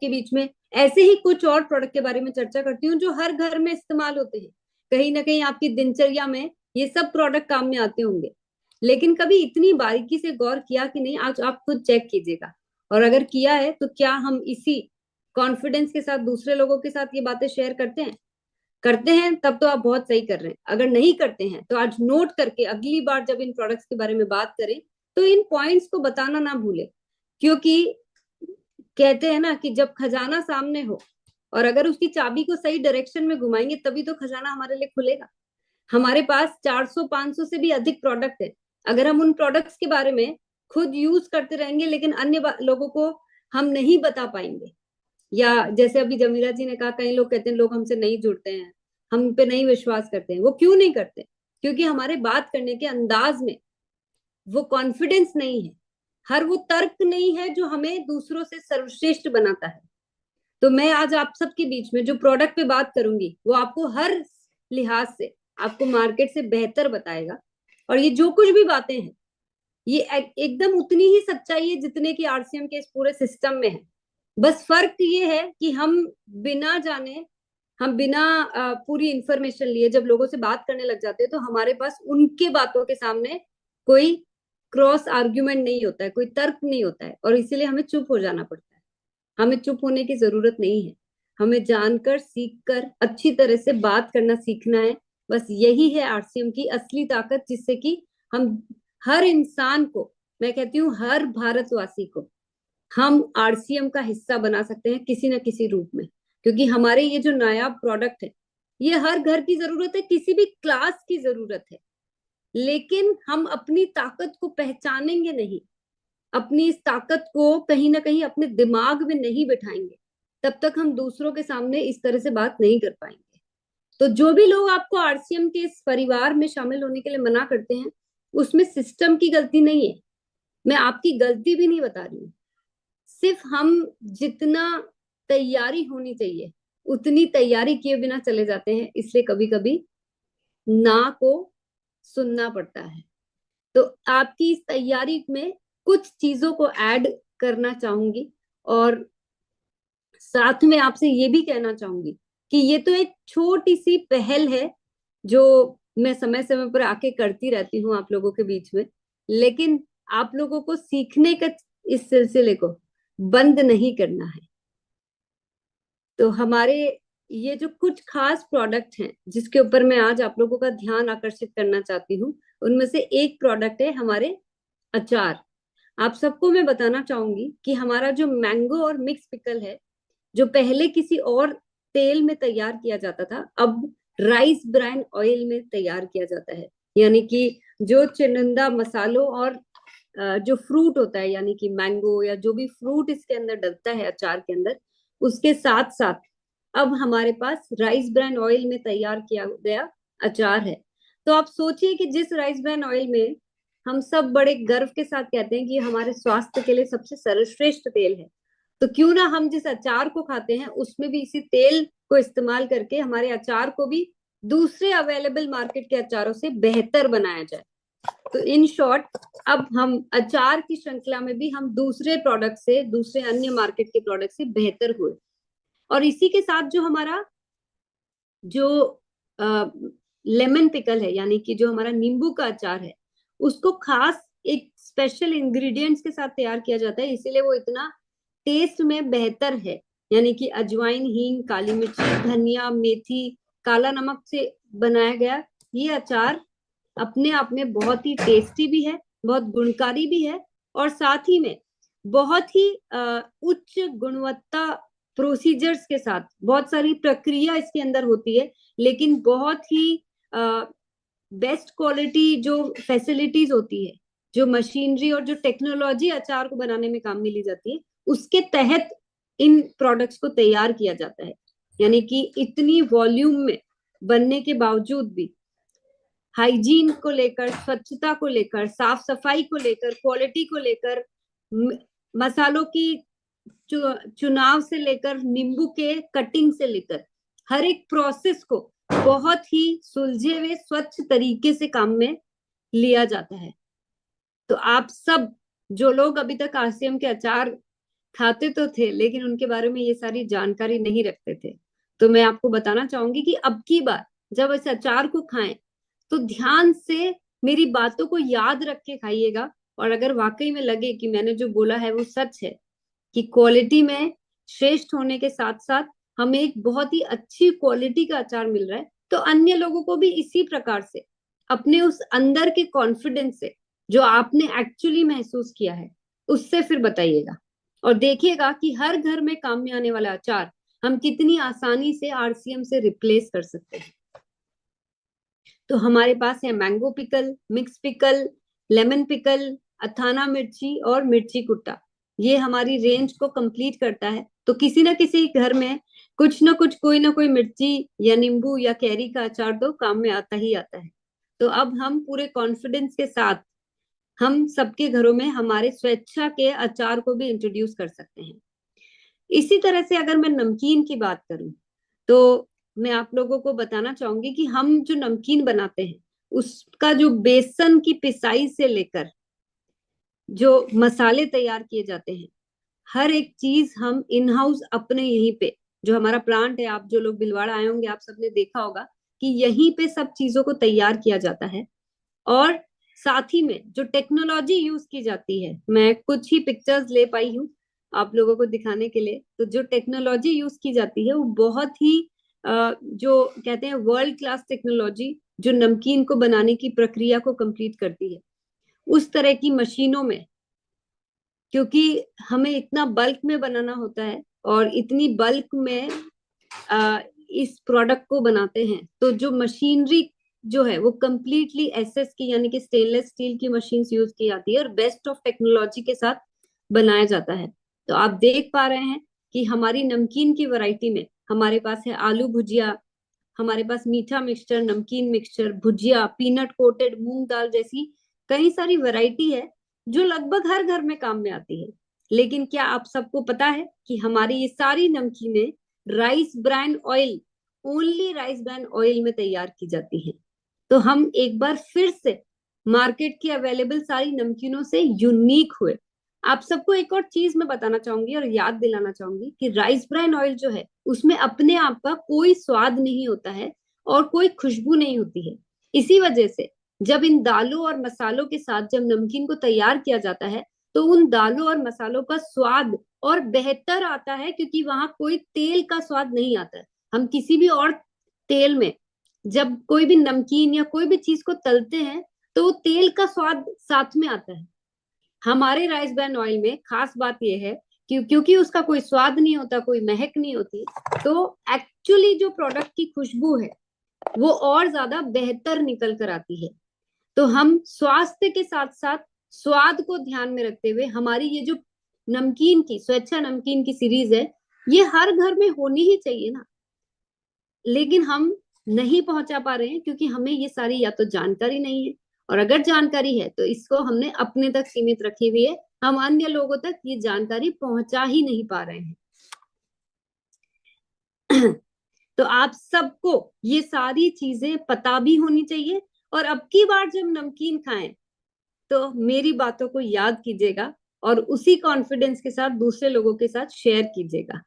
के बीच में ऐसे ही कुछ और प्रोडक्ट के बारे में चर्चा करती हूँ जो हर घर में इस्तेमाल होते हैं। कहीं ना कहीं आपकी दिनचर्या में ये सब प्रोडक्ट काम में आते होंगे, लेकिन कभी इतनी बारीकी से गौर किया कि नहीं, आज आप खुद चेक कीजिएगा। और अगर किया है तो क्या हम इसी कॉन्फिडेंस के साथ दूसरे लोगों के साथ ये बातें शेयर करते हैं? करते हैं तब तो आप बहुत सही कर रहे हैं। अगर नहीं करते हैं तो आज नोट करके अगली बार जब इन प्रोडक्ट्स के बारे में बात करें तो इन पॉइंट्स को बताना ना भूले, क्योंकि कहते हैं ना कि जब खजाना सामने हो और अगर उसकी चाबी को सही डायरेक्शन में घुमाएंगे तभी तो खजाना हमारे लिए खुलेगा। हमारे पास 400-500 से भी अधिक प्रोडक्ट है। अगर हम उन प्रोडक्ट्स के बारे में खुद यूज करते रहेंगे लेकिन अन्य लोगों को हम नहीं बता पाएंगे, या जैसे अभी जमीला जी ने कहा, कई लोग कहते हैं लोग हमसे नहीं जुड़ते हैं, हम पे नहीं विश्वास करते हैं। वो क्यों नहीं करते? क्योंकि हमारे बात करने के अंदाज में वो कॉन्फिडेंस नहीं है, हर वो तर्क नहीं है जो हमें दूसरों से सर्वश्रेष्ठ बनाता है। तो मैं आज आप सबके बीच में जो प्रोडक्ट पे बात करूंगी वो आपको हर लिहाज से आपको मार्केट से बेहतर बताएगा। और ये जो कुछ भी बातें हैं ये एकदम उतनी ही सच्चाई है जितने की आरसीएम के इस पूरे सिस्टम में है। बस फर्क ये है कि हम बिना जाने, हम बिना पूरी इंफॉर्मेशन लिए जब लोगों से बात करने लग जाते हैं तो हमारे पास उनके बातों के सामने कोई क्रॉस आर्ग्यूमेंट नहीं होता है, कोई तर्क नहीं होता है, और इसीलिए हमें चुप हो जाना पड़ता है। हमें चुप होने की जरूरत नहीं है, हमें जानकर सीखकर अच्छी तरह से बात करना सीखना है। बस यही है आरसीएम की असली ताकत, जिससे कि हम हर इंसान को, मैं कहती हूँ हर भारतवासी को, हम आरसीएम का हिस्सा बना सकते हैं किसी न किसी रूप में। क्योंकि हमारे ये जो नायाब प्रोडक्ट है ये हर घर की जरूरत है, किसी भी क्लास की जरूरत है, लेकिन हम अपनी ताकत को पहचानेंगे नहीं, अपनी इस ताकत को कहीं ना कहीं अपने दिमाग में नहीं बिठाएंगे, तब तक हम दूसरों के सामने इस तरह से बात नहीं कर पाएंगे। तो जो भी लोग आपको आरसीएम के इस परिवार में शामिल होने के लिए मना करते हैं, उसमें सिस्टम की गलती नहीं है, मैं आपकी गलती भी नहीं बता रही हूँ। सिर्फ हम जितना तैयारी होनी चाहिए उतनी तैयारी किए बिना चले जाते हैं, इसलिए कभी कभी ना को सुनना पड़ता है। तो आपकी इस तैयारी में कुछ चीजों को ऐड करना चाहूंगी, और साथ में आपसे ये भी कहना चाहूंगी कि ये तो एक छोटी सी पहल है जो मैं समय समय पर आके करती रहती हूँ आप लोगों के बीच में, लेकिन आप लोगों को सीखने का इस सिलसिले को बंद नहीं करना है। तो हमारे ये जो कुछ खास प्रोडक्ट हैं जिसके ऊपर मैं आज आप लोगों का ध्यान आकर्षित करना चाहती हूँ, उनमें से एक प्रोडक्ट है हमारे अचार। आप सबको मैं बताना चाहूंगी कि हमारा जो मैंगो और मिक्स पिकल है, जो पहले किसी और तेल में तैयार किया जाता था, अब राइस ब्राइन ऑयल में तैयार किया जाता है। यानी कि जो चुनिंदा मसालों और जो फ्रूट होता है, यानी कि मैंगो या जो भी फ्रूट इसके अंदर डलता है अचार के अंदर, उसके साथ साथ अब हमारे पास राइस ब्राइन ऑयल में तैयार किया गया अचार है। तो आप सोचिए कि जिस राइस ब्राइन ऑयल में हम सब बड़े गर्व के साथ कहते हैं कि हमारे स्वास्थ्य के लिए सबसे सर्वश्रेष्ठ तेल है, तो क्यों ना हम जिस अचार को खाते हैं उसमें भी इसी तेल को इस्तेमाल करके हमारे अचार को भी दूसरे अवेलेबल मार्केट के अचारों से बेहतर बनाया जाए। तो इन शॉर्ट, अब हम अचार की श्रृंखला में भी हम दूसरे प्रोडक्ट से, दूसरे अन्य मार्केट के प्रोडक्ट से बेहतर हुए। और इसी के साथ जो हमारा जो लेमन पिकल है, यानी कि जो हमारा नींबू का अचार है, उसको खास एक स्पेशल इंग्रेडिएंट्स के साथ तैयार किया जाता है, इसीलिए वो इतना टेस्ट में बेहतर है। यानी कि अजवाइन, हींग, काली मिर्ची, धनिया, मेथी, काला नमक से बनाया गया ये अचार अपने आप में बहुत ही टेस्टी भी है, बहुत गुणकारी भी है, और साथ ही में बहुत ही उच्च गुणवत्ता प्रोसीजर्स के साथ, बहुत सारी प्रक्रिया इसके अंदर होती है, लेकिन बहुत ही बेस्ट क्वालिटी जो फैसिलिटीज होती है, जो मशीनरी और जो टेक्नोलॉजी अचार को बनाने में काम में ली जाती है, उसके तहत इन प्रोडक्ट्स को तैयार किया जाता है। यानी कि इतनी वॉल्यूम में बनने के बावजूद भी हाइजीन को लेकर, स्वच्छता को लेकर, साफ सफाई को लेकर, क्वालिटी को लेकर, मसालों की चुनाव से लेकर, नींबू के कटिंग से लेकर, हर एक प्रोसेस को बहुत ही सुलझे हुए स्वच्छ तरीके से काम में लिया जाता है। तो आप सब जो लोग अभी तक आरसीएम के अचार खाते तो थे लेकिन उनके बारे में ये सारी जानकारी नहीं रखते थे। तो मैं आपको बताना चाहूंगी कि अब की बार जब इस अचार को खाएं तो ध्यान से मेरी बातों को याद रख के खाइएगा। और अगर वाकई में लगे कि मैंने जो बोला है वो सच है, कि क्वालिटी में श्रेष्ठ होने के साथ साथ हमें एक बहुत ही अच्छी क्वालिटी का अचार मिल रहा है, तो अन्य लोगों को भी इसी प्रकार से अपने उस अंदर के कॉन्फिडेंस से जो आपने एक्चुअली महसूस किया है उससे फिर बताइएगा। और देखिएगा कि हर घर में काम में आने वाला अचार हम कितनी आसानी से आरसीएम से रिप्लेस कर सकते हैं। तो हमारे पास है mango pickle, mix pickle, lemon pickle, अथाना मिर्ची और मिर्ची कुट्टा। ये हमारी रेंज को कंप्लीट करता है। तो किसी ना किसी घर में कुछ ना कुछ, कोई ना कोई मिर्ची या नींबू या कैरी का अचार तो काम में आता ही आता है। तो अब हम पूरे कॉन्फिडेंस के साथ हम सबके घरों में हमारे स्वेच्छा के अचार को भी इंट्रोड्यूस कर सकते हैं। इसी तरह से अगर मैं नमकीन की बात करूं तो मैं आप लोगों को बताना चाहूंगी कि हम जो नमकीन बनाते हैं उसका जो बेसन की पिसाई से लेकर जो मसाले तैयार किए जाते हैं, हर एक चीज हम इन हाउस अपने यहीं पे जो हमारा प्लांट है, आप जो लोग भिलवाड़ा आए होंगे आप सबने देखा होगा कि यहीं पे सब चीजों को तैयार किया जाता है। और साथ ही में जो टेक्नोलॉजी यूज की जाती है, मैं कुछ ही पिक्चर्स ले पाई हूँ आप लोगों को दिखाने के लिए। तो जो टेक्नोलॉजी यूज की जाती है वो बहुत ही जो कहते हैं वर्ल्ड क्लास टेक्नोलॉजी, जो नमकीन को बनाने की प्रक्रिया को कंप्लीट करती है। उस तरह की मशीनों में, क्योंकि हमें इतना बल्क में बनाना होता है और इतनी बल्क में इस प्रोडक्ट को बनाते हैं, तो जो मशीनरी जो है वो कंप्लीटली एसएस की यानी कि स्टेनलेस स्टील की मशीन यूज की जाती है और बेस्ट ऑफ टेक्नोलॉजी के साथ बनाया जाता है। तो आप देख पा रहे हैं कि हमारी नमकीन की वैरायटी में हमारे पास है आलू भुजिया, हमारे पास मीठा मिक्सचर, नमकीन मिक्सचर, भुजिया, पीनट कोटेड मूंग दाल जैसी कई सारी वैरायटी है जो लगभग हर घर में काम में आती है। लेकिन क्या आप सबको पता है कि हमारी ये सारी नमकीनें rice brand oil, only rice brand oil में तैयार की जाती है। तो हम एक बार फिर से मार्केट की अवेलेबल सारी नमकीनों से यूनिक हुए। आप सबको एक और चीज मैं बताना चाहूंगी और याद दिलाना चाहूंगी कि राइस ब्रांड ऑयल जो है उसमें अपने आप का कोई स्वाद नहीं होता है और कोई खुशबू नहीं होती है। इसी वजह से जब इन दालों और मसालों के साथ जब नमकीन को तैयार किया जाता है तो उन दालों और मसालों का स्वाद और बेहतर आता है, क्योंकि वहां कोई तेल का स्वाद नहीं आता है। हम किसी भी और तेल में जब कोई भी नमकीन या कोई भी चीज को तलते हैं तो वो तेल का स्वाद साथ में आता है। हमारे राइस ब्रान ऑयल में खास बात यह है कि क्योंकि उसका कोई स्वाद नहीं होता, कोई महक नहीं होती, तो एक्चुअली जो प्रोडक्ट की खुशबू है वो और ज्यादा बेहतर निकल कर आती है। तो हम स्वास्थ्य के साथ साथ स्वाद को ध्यान में रखते हुए हमारी ये जो नमकीन की स्वेच्छा नमकीन की सीरीज है ये हर घर में होनी ही चाहिए ना। लेकिन हम नहीं पहुंचा पा रहे हैं क्योंकि हमें ये सारी या तो जानकारी नहीं है, और अगर जानकारी है तो इसको हमने अपने तक सीमित रखी हुई है, हम अन्य लोगों तक ये जानकारी पहुंचा ही नहीं पा रहे हैं। तो आप सबको ये सारी चीजें पता भी होनी चाहिए, और अब की बार जब नमकीन खाएं तो मेरी बातों को याद कीजिएगा और उसी कॉन्फिडेंस के साथ दूसरे लोगों के साथ शेयर कीजिएगा।